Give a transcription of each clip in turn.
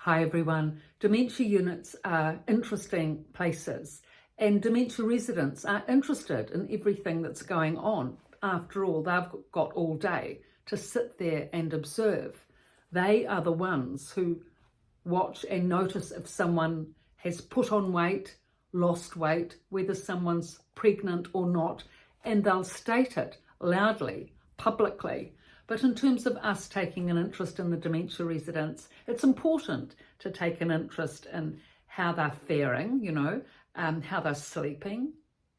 Hi everyone. Dementia units are interesting places, and dementia residents are interested in everything that's going on. After all, they've got all day to sit there and observe. They are the ones who watch and notice if someone has put on weight, lost weight, whether someone's pregnant or not, and they'll state it loudly, publicly. But in terms of us taking an interest in the dementia residents, it's important to take an interest in how they're faring, how they're sleeping,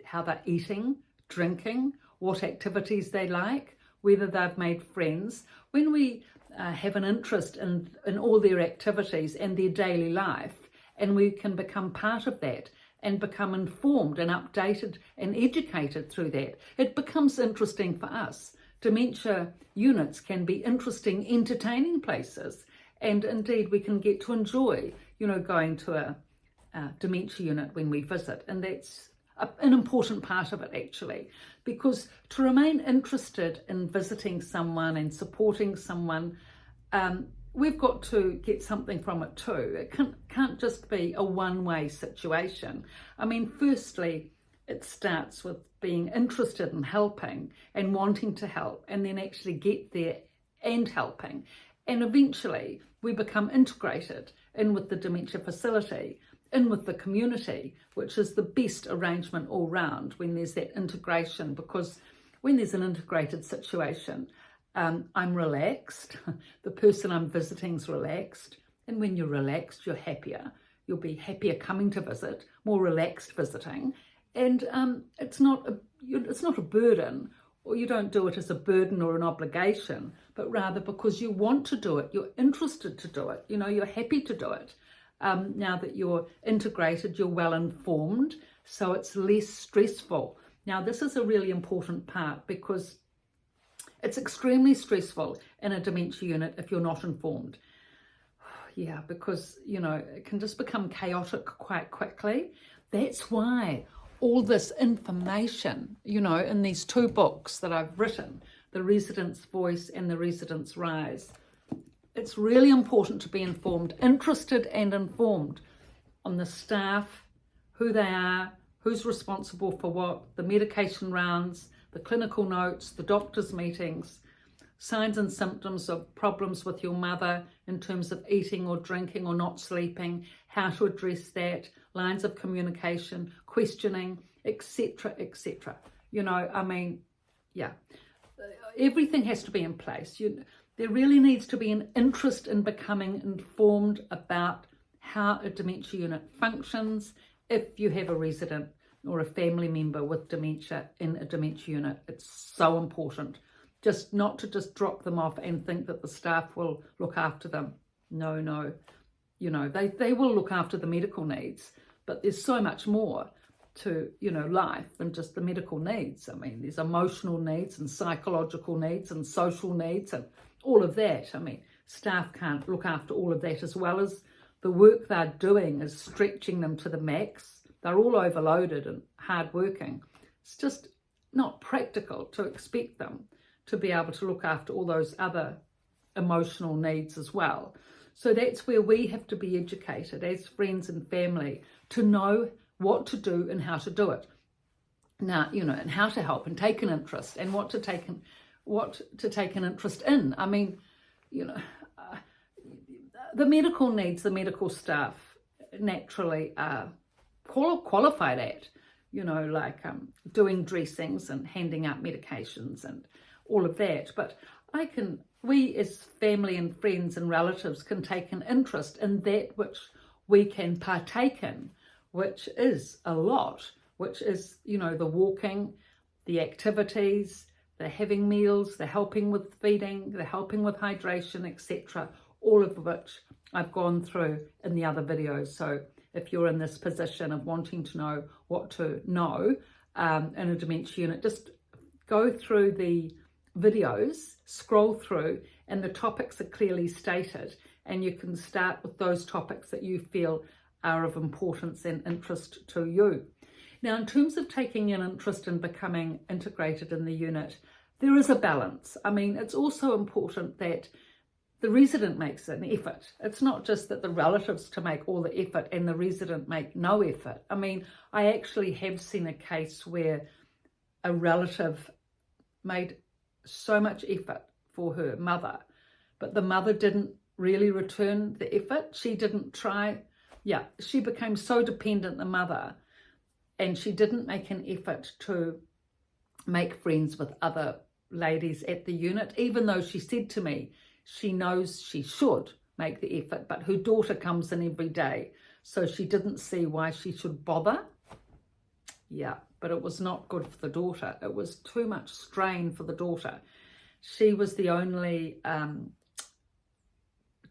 how they're eating, drinking, what activities they like, whether they've made friends. When we have an interest in all their activities and their daily life, and we can become part of that and become informed and updated and educated through that, it becomes interesting for us. Dementia units can be interesting, entertaining places, and indeed we can get to enjoy, going to a dementia unit when we visit, and that's an important part of it actually, because to remain interested in visiting someone and supporting someone, we've got to get something from it too. It can't just be a one-way situation. I mean, firstly, it starts with being interested in helping and wanting to help, and then actually get there and helping. And eventually we become integrated in with the dementia facility, in with the community, which is the best arrangement all round when there's that integration, because when there's an integrated situation, I'm relaxed, the person I'm visiting's relaxed, and when you're relaxed, you're happier. You'll be happier coming to visit, more relaxed visiting. And it's not a burden, or you don't do it as a burden or an obligation, but rather because you want to do it, you're interested to do it, you're happy to do it. Now that you're integrated, you're well informed, so it's less stressful. Now, this is a really important part, because it's extremely stressful in a dementia unit if you're not informed. Yeah, because, it can just become chaotic quite quickly. That's why all this information, in these two books that I've written, The Resident's Voice and The Resident's Rise, it's really important to be informed, interested and informed on the staff, who they are, who's responsible for what, the medication rounds, the clinical notes, the doctor's meetings, signs and symptoms of problems with your mother in terms of eating or drinking or not sleeping, how to address that, lines of communication, questioning, etc., etc. Everything has to be in place. There really needs to be an interest in becoming informed about how a dementia unit functions. If you have a resident or a family member with dementia in a dementia unit, it's so important. Just not to just drop them off and think that the staff will look after them. No. They will look after the medical needs, but there's so much more to, life than just the medical needs. I mean, there's emotional needs and psychological needs and social needs and all of that. I mean, staff can't look after all of that, as well as the work they're doing is stretching them to the max. They're all overloaded and hardworking. It's just not practical to expect them to be able to look after all those other emotional needs as well. So that's where we have to be educated as friends and family to know what to do and how to do it. Now, and how to help and take an interest, and what to take an interest in. I mean, the medical needs, the medical staff naturally are qualified at, doing dressings and handing out medications and all of that. But we as family and friends and relatives can take an interest in that which we can partake in, which is a lot, which is, the walking, the activities, the having meals, the helping with feeding, the helping with hydration, etc. All of which I've gone through in the other videos. So if you're in this position of wanting to know what to know in a dementia unit, just go through the videos, scroll through, and the topics are clearly stated, and you can start with those topics that you feel are of importance and interest to you. Now, in terms of taking an interest in becoming integrated in the unit, there is a balance. I mean, it's also important that the resident makes an effort. It's not just that the relatives to make all the effort and the resident make no effort. I mean, I actually have seen a case where a relative made so much effort for her mother, but the mother didn't really return the effort. She didn't try. Yeah, she became so dependent, the mother, and she didn't make an effort to make friends with other ladies at the unit, even though she said to me she knows she should make the effort, but her daughter comes in every day, so she didn't see why she should bother. Yeah, but it was not good for the daughter. It was too much strain for the daughter. She was the only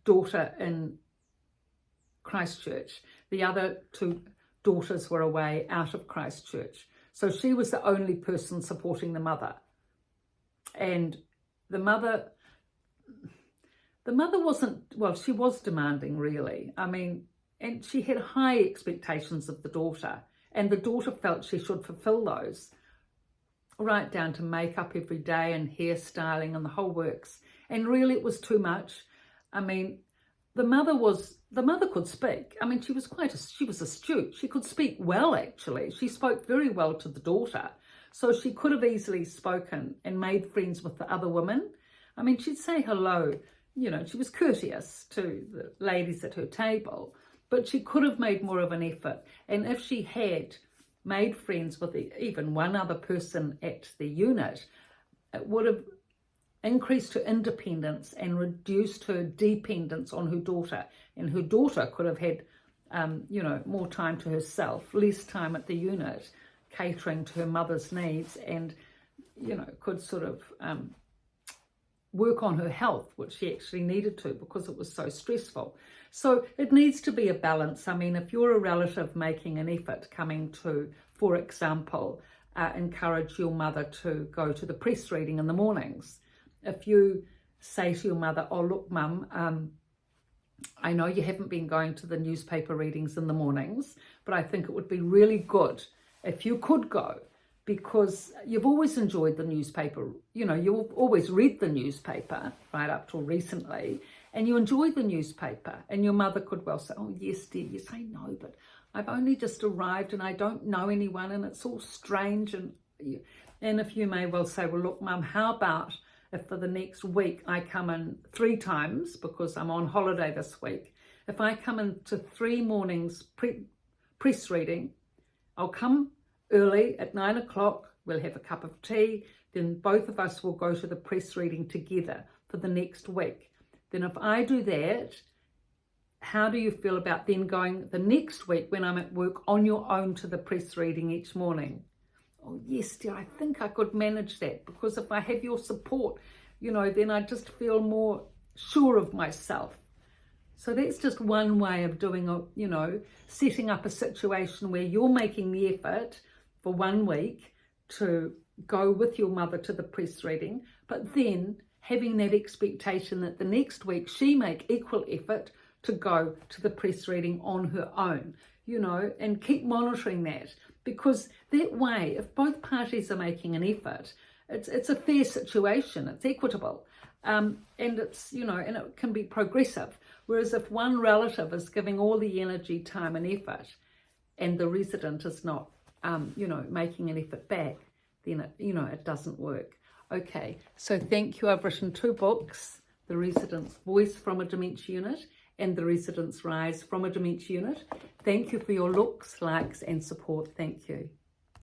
daughter in Christchurch. The other two daughters were away out of Christchurch. So she was the only person supporting the mother. And the mother wasn't, well, she was demanding, really. I mean, and she had high expectations of the daughter, and the daughter felt she should fulfill those, right down to makeup every day and hairstyling and the whole works. And really it was too much. I mean, the mother could speak. I mean, she was astute. She could speak well, actually. She spoke very well to the daughter. So she could have easily spoken and made friends with the other women. I mean, she'd say hello. You know, she was courteous to the ladies at her table, but she could have made more of an effort. And if she had made friends with even one other person at the unit, it would have increased her independence and reduced her dependence on her daughter. And her daughter could have had, you know, more time to herself, less time at the unit, catering to her mother's needs, and, you know, could sort of work on her health, which she actually needed to because it was so stressful. So it needs to be a balance. I mean, if you're a relative making an effort coming to, for example, encourage your mother to go to the press reading in the mornings. If you say to your mother, oh, look, Mum, I know you haven't been going to the newspaper readings in the mornings, but I think it would be really good if you could go, because you've always enjoyed the newspaper. You know, you've always read the newspaper right up till recently, and you enjoy the newspaper. And your mother could well say, oh, yes, dear, yes, I know, but I've only just arrived and I don't know anyone and it's all strange. And if you may well say, well, look, Mum, how about if for the next week I come in 3 times, because I'm on holiday this week, if I come in to 3 mornings press reading, I'll come early at 9 o'clock, we'll have a cup of tea, then both of us will go to the press reading together for the next week. Then if I do that, how do you feel about then going the next week when I'm at work on your own to the press reading each morning? Oh, yes, dear, I think I could manage that, because if I have your support, you know, then I just feel more sure of myself. So that's just one way of doing, you know, setting up a situation where you're making the effort for 1 week to go with your mother to the press reading, but then having that expectation that the next week she make equal effort to go to the press reading on her own, you know, and keep monitoring that, because that way, if both parties are making an effort, it's a fair situation, it's equitable, and it's, you know, and it can be progressive. Whereas if one relative is giving all the energy, time and effort, and the resident is not, you know, making an effort back, then it, you know, it doesn't work. Okay, so thank you. I've written 2 books, The Resident's Voice from a Dementia Unit and The Resident's Rise from a Dementia Unit. Thank you for your looks, likes and support. Thank you.